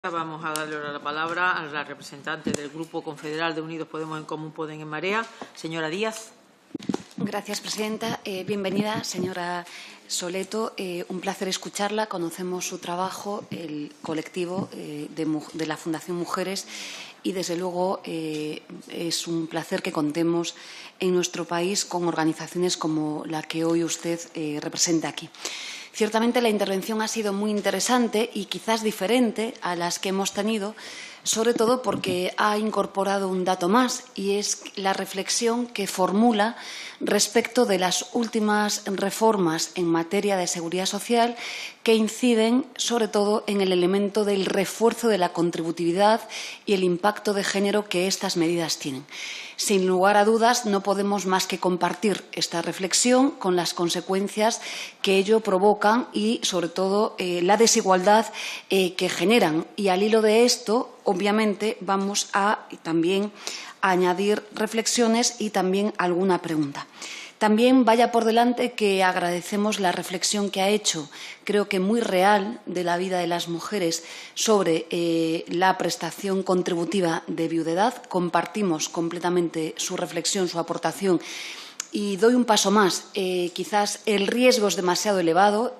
Vamos a darle ahora la palabra a la representante del Grupo Confederal de Unidos Podemos en Común Podem en Marea, señora Díaz. Gracias, presidenta. Bienvenida, señora Soleto. Un placer escucharla. Conocemos su trabajo, el colectivo de la Fundación Mujeres y, desde luego, es un placer que contemos en nuestro país con organizaciones como la que hoy usted representa aquí. Ciertamente la intervención ha sido muy interesante y quizás diferente a las que hemos tenido, sobre todo porque ha incorporado un dato más, y es la reflexión que formula respecto de las últimas reformas en materia de seguridad social que inciden sobre todo en el elemento del refuerzo de la contributividad y el impacto de género que estas medidas tienen. Sin lugar a dudas, no podemos más que compartir esta reflexión con las consecuencias que ello provocan y, sobre todo, la desigualdad que generan. Y al hilo de esto, obviamente, vamos a también añadir reflexiones y también alguna pregunta. También vaya por delante que agradecemos la reflexión que ha hecho, creo que muy real, de la vida de las mujeres sobre la prestación contributiva de viudedad. Compartimos completamente su reflexión, su aportación. Y doy un paso más. Quizás el riesgo es demasiado elevado.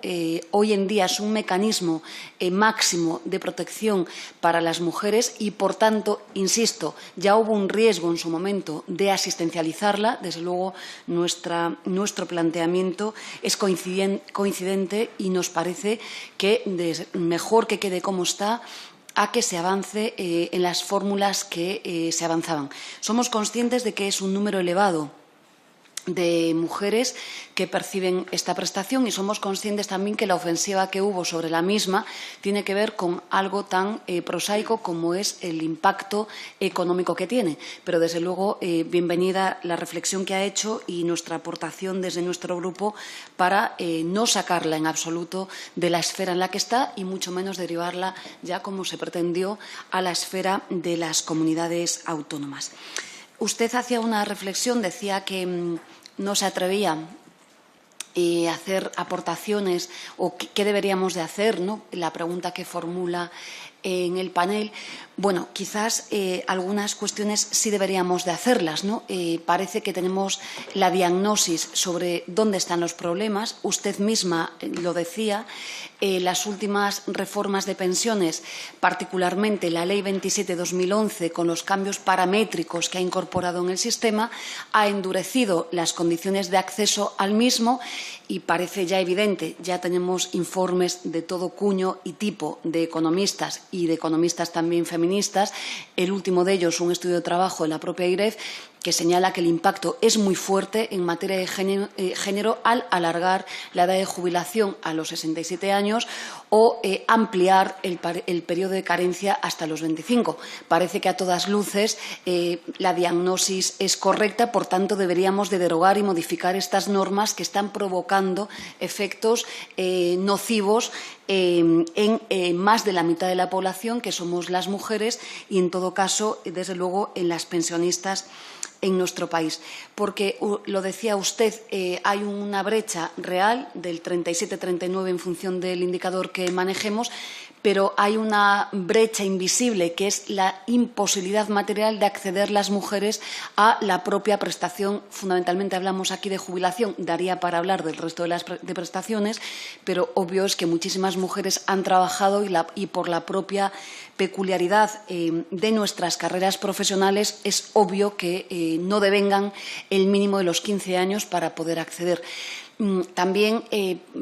Hoy en día es un mecanismo máximo de protección para las mujeres y, por tanto, insisto, ya hubo un riesgo en su momento de asistencializarla. Desde luego, nuestro planteamiento es coincidente y nos parece que mejor que quede como está a que se avance en las fórmulas que se avanzaban. Somos conscientes de que es un número elevado de mujeres que perciben esta prestación y somos conscientes también que la ofensiva que hubo sobre la misma tiene que ver con algo tan prosaico como es el impacto económico que tiene. Pero, desde luego, bienvenida la reflexión que ha hecho y nuestra aportación desde nuestro grupo para no sacarla en absoluto de la esfera en la que está y mucho menos derivarla, ya como se pretendió, a la esfera de las comunidades autónomas. Usted hacía una reflexión, decía que no se atrevía a hacer aportaciones o qué deberíamos de hacer, ¿no? La pregunta que formula en el panel. Bueno, quizás algunas cuestiones sí deberíamos de hacerlas, ¿no? Parece que tenemos la diagnosis sobre dónde están los problemas. Usted misma lo decía. Las últimas reformas de pensiones, particularmente la Ley 27/2011, con los cambios paramétricos que ha incorporado en el sistema, ha endurecido las condiciones de acceso al mismo y parece ya evidente, ya tenemos informes de todo cuño y tipo de economistas y de economistas también feministas, el último de ellos un estudio de trabajo de la propia IREF, que señala que el impacto es muy fuerte en materia de género al alargar la edad de jubilación a los 67 años o ampliar el periodo de carencia hasta los 25. Parece que a todas luces la diagnosis es correcta, por tanto deberíamos de derogar y modificar estas normas que están provocando efectos nocivos en más de la mitad de la población, que somos las mujeres, y en todo caso, desde luego, en las pensionistas en nuestro país. Porque, lo decía usted, hay una brecha real del 37-39 en función del indicador que manejemos, pero hay una brecha invisible que es la imposibilidad material de acceder las mujeres a la propia prestación. Fundamentalmente hablamos aquí de jubilación, daría para hablar del resto de prestaciones, pero obvio es que muchísimas mujeres han trabajado y por la propia peculiaridad de nuestras carreras profesionales es obvio que no devengan el mínimo de los 15 años para poder acceder. También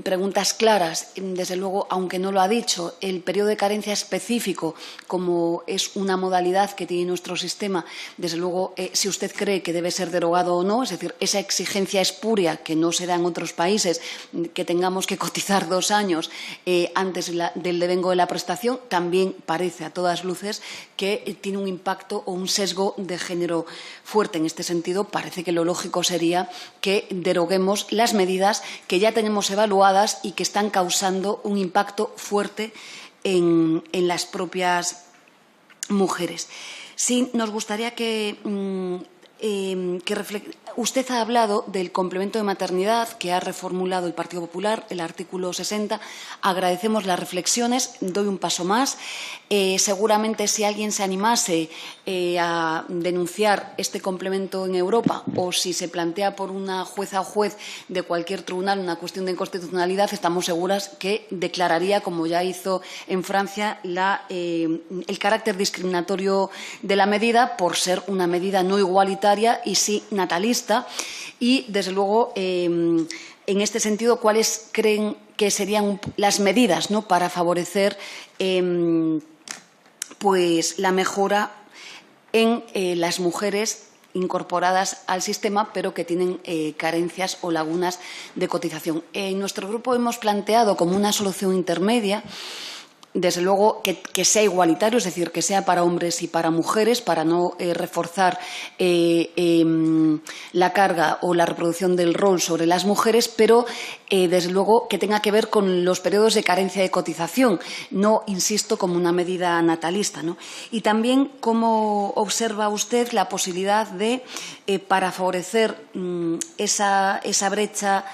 preguntas claras, desde luego, aunque no lo ha dicho, el periodo de carencia específico, como es una modalidad que tiene nuestro sistema, desde luego, si usted cree que debe ser derogado o no, es decir, esa exigencia espuria que no se da en otros países, que tengamos que cotizar 2 años antes del devengo de la prestación, también parece a todas luces que tiene un impacto o un sesgo de género fuerte. En este sentido, parece que lo lógico sería que deroguemos las medidas que ya tenemos evaluadas y que están causando un impacto fuerte en las propias mujeres. Sí, nos gustaría que usted ha hablado del complemento de maternidad que ha reformulado el Partido Popular, el artículo 60. Agradecemos las reflexiones, doy un paso más. Seguramente si alguien se animase a denunciar este complemento en Europa o si se plantea por una jueza o juez de cualquier tribunal una cuestión de inconstitucionalidad, estamos seguras que declararía, como ya hizo en Francia, el carácter discriminatorio de la medida por ser una medida no igualitaria y sí natalista. Y, desde luego, en este sentido, ¿cuáles creen que serían las medidas, ¿no?, para favorecer pues la mejora en las mujeres incorporadas al sistema, pero que tienen carencias o lagunas de cotización? En nuestro grupo hemos planteado como una solución intermedia, desde luego, que sea igualitario, es decir, que sea para hombres y para mujeres, para no reforzar la carga o la reproducción del rol sobre las mujeres, pero, desde luego, que tenga que ver con los periodos de carencia de cotización, no, insisto, como una medida natalista, ¿no? Y también, ¿cómo observa usted la posibilidad de, para favorecer esa brecha,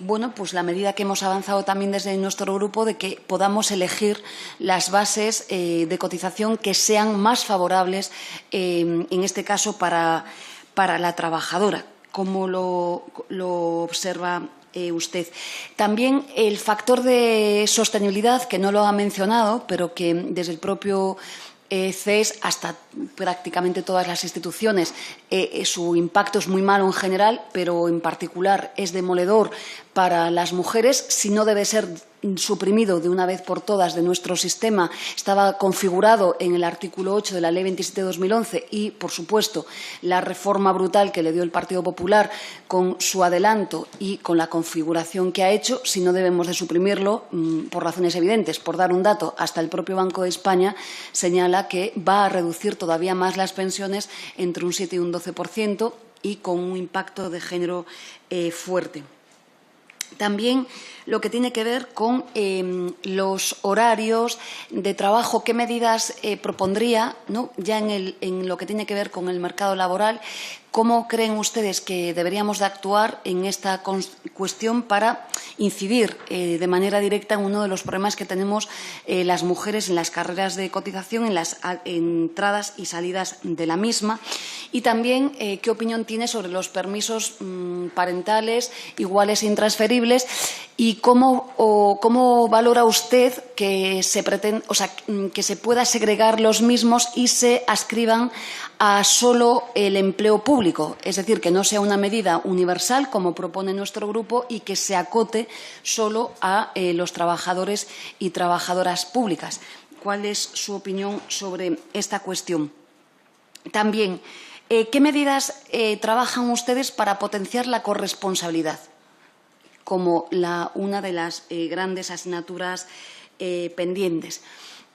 bueno, pues la medida que hemos avanzado también desde nuestro grupo de que podamos elegir las bases de cotización que sean más favorables, en este caso, para la trabajadora? ¿Cómo lo observa usted? También el factor de sostenibilidad, que no lo ha mencionado, pero que desde el propio CES hasta prácticamente todas las instituciones, su impacto es muy malo en general, pero en particular es demoledor para las mujeres. Si no debe ser suprimido de una vez por todas de nuestro sistema, estaba configurado en el artículo 8 de la Ley 27/2011 y, por supuesto, la reforma brutal que le dio el Partido Popular con su adelanto y con la configuración que ha hecho, si no debemos de suprimirlo por razones evidentes. Por dar un dato, hasta el propio Banco de España señala que va a reducir todavía más las pensiones entre un 7 y un 12% y con un impacto de género fuerte. También lo que tiene que ver con los horarios de trabajo, qué medidas propondría, ¿no?, ya en lo que tiene que ver con el mercado laboral. ¿Cómo creen ustedes que deberíamos de actuar en esta cuestión para incidir de manera directa en uno de los problemas que tenemos las mujeres en las carreras de cotización, en las entradas y salidas de la misma? Y también, ¿qué opinión tiene sobre los permisos parentales iguales e intransferibles? ¿Y cómo valora usted que se pueda segregar los mismos y se adscriban a solo el empleo público? Es decir, que no sea una medida universal, como propone nuestro grupo, y que se acote solo a los trabajadores y trabajadoras públicas. ¿Cuál es su opinión sobre esta cuestión? También, ¿qué medidas trabajan ustedes para potenciar la corresponsabilidad como una de las grandes asignaturas pendientes?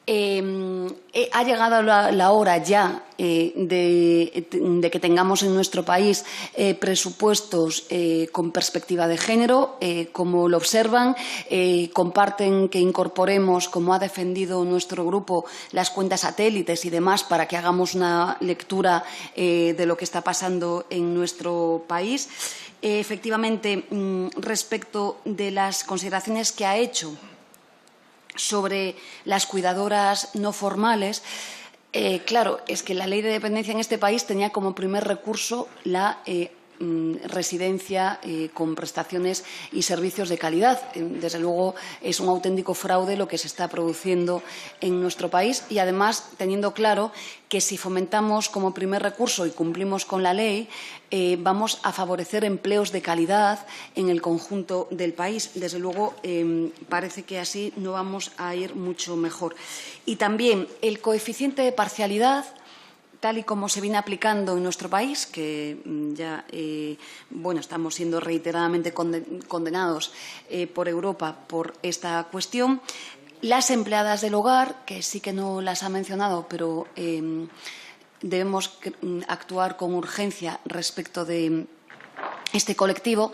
Ha llegado la hora ya de que tengamos en nuestro país presupuestos con perspectiva de género. ¿Cómo lo observan? ¿Comparten que incorporemos, como ha defendido nuestro grupo, las cuentas satélites y demás para que hagamos una lectura de lo que está pasando en nuestro país? Efectivamente, respecto de las consideraciones que ha hecho sobre las cuidadoras no formales, claro, es que la ley de dependencia en este país tenía como primer recurso la residencia con prestaciones y servicios de calidad. Desde luego, es un auténtico fraude lo que se está produciendo en nuestro país y, además, teniendo claro que si fomentamos como primer recurso y cumplimos con la ley, vamos a favorecer empleos de calidad en el conjunto del país. Desde luego, parece que así no vamos a ir mucho mejor. Y también el coeficiente de parcialidad, tal y como se viene aplicando en nuestro país, que ya estamos siendo reiteradamente condenados por Europa por esta cuestión. Las empleadas del hogar, que sí que no las ha mencionado, pero debemos actuar con urgencia respecto de este colectivo.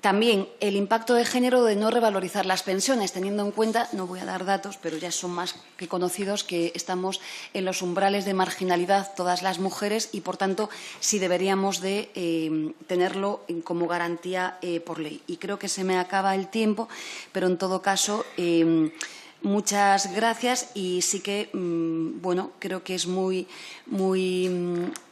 También el impacto de género de no revalorizar las pensiones, teniendo en cuenta, no voy a dar datos, pero ya son más que conocidos, que estamos en los umbrales de marginalidad todas las mujeres y, por tanto, sí deberíamos de tenerlo como garantía por ley. Y creo que se me acaba el tiempo, pero en todo caso, muchas gracias y sí que, bueno, creo que es muy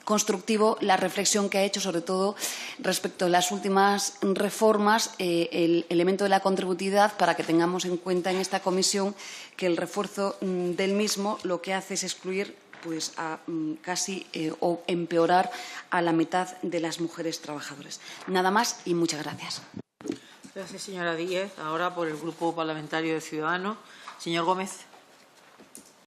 constructivo la reflexión que ha hecho, sobre todo respecto a las últimas reformas, el elemento de la contributividad, para que tengamos en cuenta en esta comisión que el refuerzo del mismo lo que hace es excluir pues a casi o empeorar a la mitad de las mujeres trabajadoras. Nada más y muchas gracias. Gracias, señora Díez. Ahora, por el Grupo Parlamentario de Ciudadanos, señor Gómez.